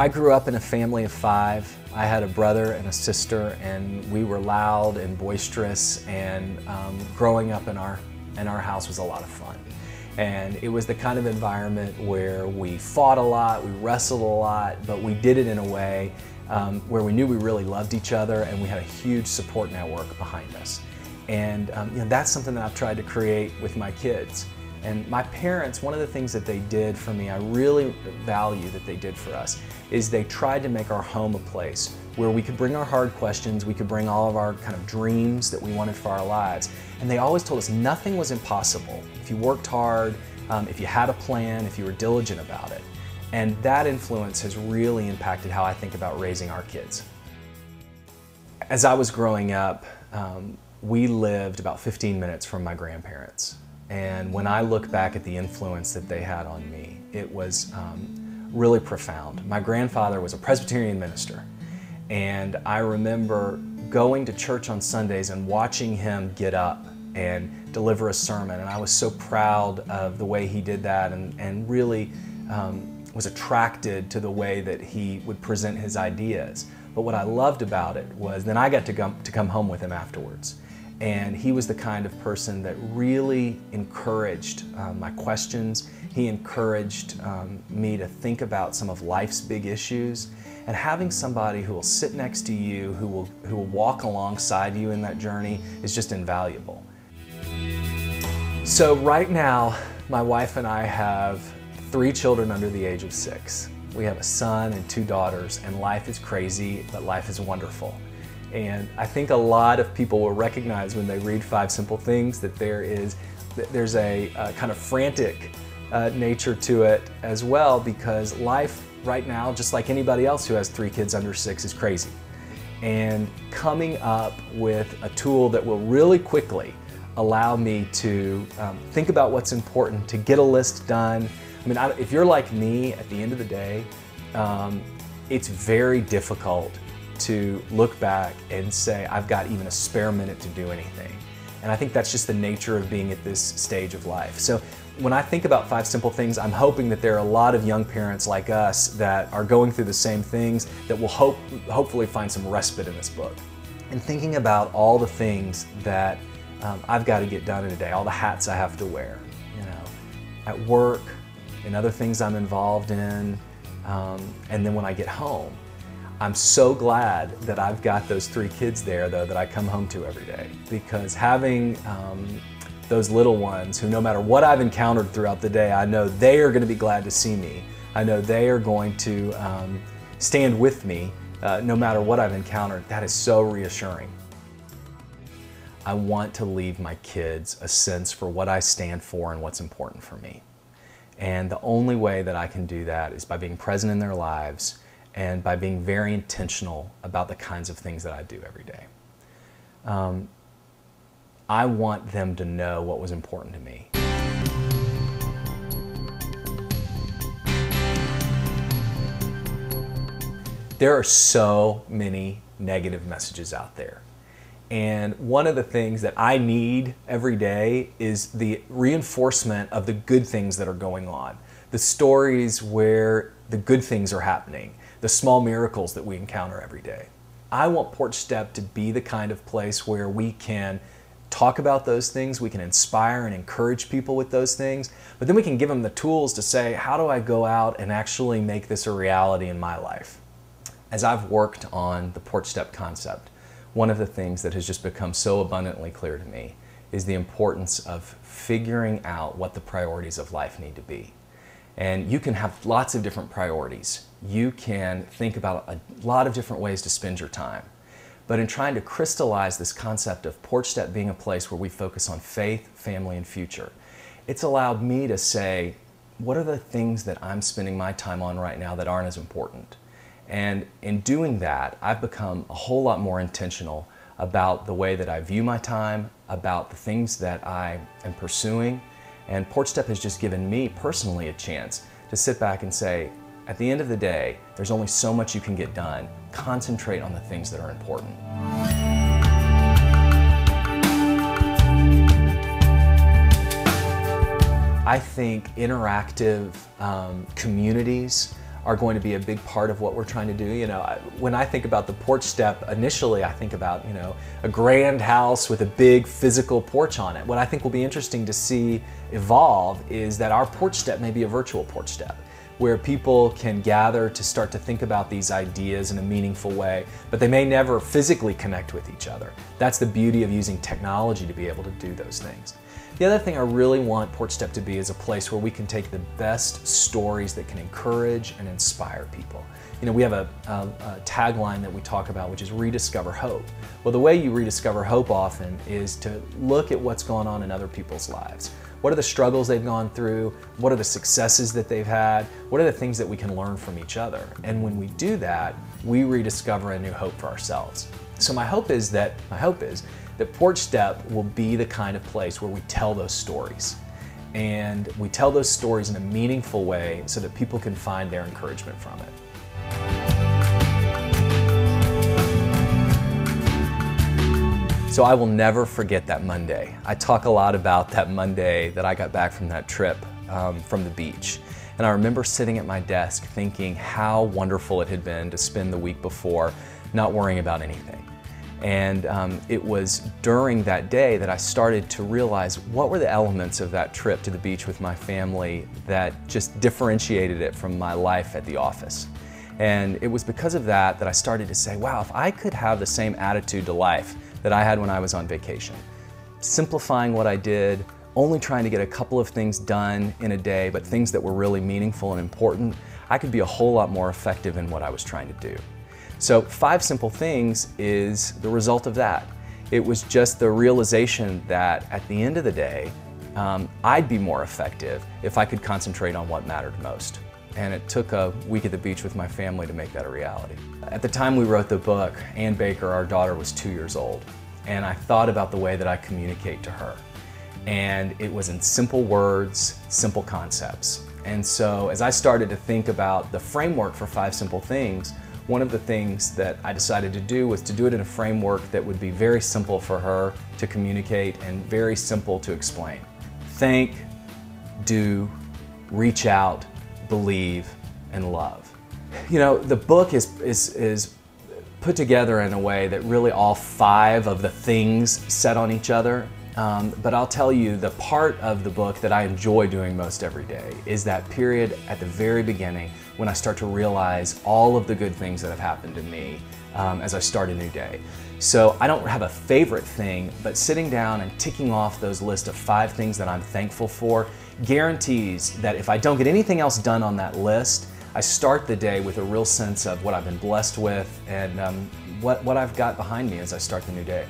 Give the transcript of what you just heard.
I grew up in a family of 5. I had a brother and a sister, and we were loud and boisterous, and growing up in our house was a lot of fun. And it was the kind of environment where we fought a lot, we wrestled a lot, but we did it in a way where we knew we really loved each other, and we had a huge support network behind us. And that's something that I've tried to create with my kids. And my parents, one of the things that they did for me, I really value that they did for us, is they tried to make our home a place where we could bring our hard questions, we could bring all of our kind of dreams that we wanted for our lives. And they always told us nothing was impossible if you worked hard, if you had a plan, if you were diligent about it. And that influence has really impacted how I think about raising our kids. As I was growing up, we lived about 15 minutes from my grandparents. And when I look back at the influence that they had on me, it was really profound. My grandfather was a Presbyterian minister, and I remember going to church on Sundays and watching him get up and deliver a sermon, and I was so proud of the way he did that, and really was attracted to the way that he would present his ideas. But what I loved about it was then I got to come home with him afterwards. And he was the kind of person that really encouraged my questions. He encouraged me to think about some of life's big issues. And having somebody who will sit next to you, who will walk alongside you in that journey is just invaluable. So right now, my wife and I have 3 children under the age of 6. We have a son and 2 daughters, and life is crazy, but life is wonderful. And I think a lot of people will recognize when they read 5 Simple Things that there's a kind of frantic nature to it as well, because life right now, just like anybody else who has 3 kids under 6, is crazy. And coming up with a tool that will really quickly allow me to think about what's important, to get a list done. I mean, if you're like me, at the end of the day, it's very difficult to look back and say, I've got even a spare minute to do anything. And I think that's just the nature of being at this stage of life. So when I think about 5 Simple Things, I'm hoping that there are a lot of young parents like us that are going through the same things that will hopefully find some respite in this book. And thinking about all the things that I've got to get done in a day, all the hats I have to wear, at work, and other things I'm involved in, and then when I get home. I'm so glad that I've got those 3 kids there, though, that I come home to every day, because having those little ones who, no matter what I've encountered throughout the day, I know they are going to be glad to see me. I know they are going to stand with me no matter what I've encountered. That is so reassuring. I want to leave my kids a sense for what I stand for and what's important for me. And the only way that I can do that is by being present in their lives and by being very intentional about the kinds of things that I do every day. I want them to know what was important to me. There are so many negative messages out there. And one of the things that I need every day is the reinforcement of the good things that are going on. The stories where the good things are happening, the small miracles that we encounter every day. I want Porch Step to be the kind of place where we can talk about those things, we can inspire and encourage people with those things, but then we can give them the tools to say, how do I go out and actually make this a reality in my life? As I've worked on the Porch Step concept, one of the things that has just become so abundantly clear to me is the importance of figuring out what the priorities of life need to be. And you can have lots of different priorities. You can think about a lot of different ways to spend your time. But in trying to crystallize this concept of Porch Step being a place where we focus on faith, family, and future, it's allowed me to say, what are the things that I'm spending my time on right now that aren't as important? And in doing that, I've become a whole lot more intentional about the way that I view my time, about the things that I am pursuing. And Porch Step has just given me personally a chance to sit back and say, at the end of the day, there's only so much you can get done. Concentrate on the things that are important. I think interactive communities are going to be a big part of what we're trying to do. You know, when I think about the porch step, initially I think about, you know, a grand house with a big physical porch on it. What I think will be interesting to see evolve is that our porch step may be a virtual porch step, where people can gather to start to think about these ideas in a meaningful way, but they may never physically connect with each other. That's the beauty of using technology to be able to do those things. The other thing I really want Porch Step to be is a place where we can take the best stories that can encourage and inspire people. You know, we have a tagline that we talk about, which is rediscover hope. Well, the way you rediscover hope often is to look at what's going on in other people's lives. What are the struggles they've gone through? What are the successes that they've had? What are the things that we can learn from each other? And when we do that, we rediscover a new hope for ourselves. So my hope is that Porch Step will be the kind of place where we tell those stories. And we tell those stories in a meaningful way so that people can find their encouragement from it. So I will never forget that Monday. I talk a lot about that Monday that I got back from that trip from the beach. And I remember sitting at my desk thinking how wonderful it had been to spend the week before not worrying about anything. And it was during that day that I started to realize what were the elements of that trip to the beach with my family that just differentiated it from my life at the office. And it was because of that that I started to say, wow, if I could have the same attitude to life that I had when I was on vacation, simplifying what I did, only trying to get a couple of things done in a day, but things that were really meaningful and important, I could be a whole lot more effective in what I was trying to do. So 5 Simple Things is the result of that. It was just the realization that at the end of the day, I'd be more effective if I could concentrate on what mattered most. And it took a week at the beach with my family to make that a reality. At the time we wrote the book, Ann Baker, our daughter, was 2 years old. And I thought about the way that I communicate to her. And it was in simple words, simple concepts. And so as I started to think about the framework for 5 Simple Things, one of the things that I decided to do was to do it in a framework that would be very simple for her to communicate and very simple to explain. Think, do, reach out, believe, and love. You know, the book is put together in a way that really all 5 of the things set on each other. But I'll tell you, the part of the book that I enjoy doing most every day is that period at the very beginning when I start to realize all of the good things that have happened to me as I start a new day. So I don't have a favorite thing, but sitting down and ticking off those list of 5 things that I'm thankful for guarantees that if I don't get anything else done on that list, I start the day with a real sense of what I've been blessed with and what I've got behind me as I start the new day.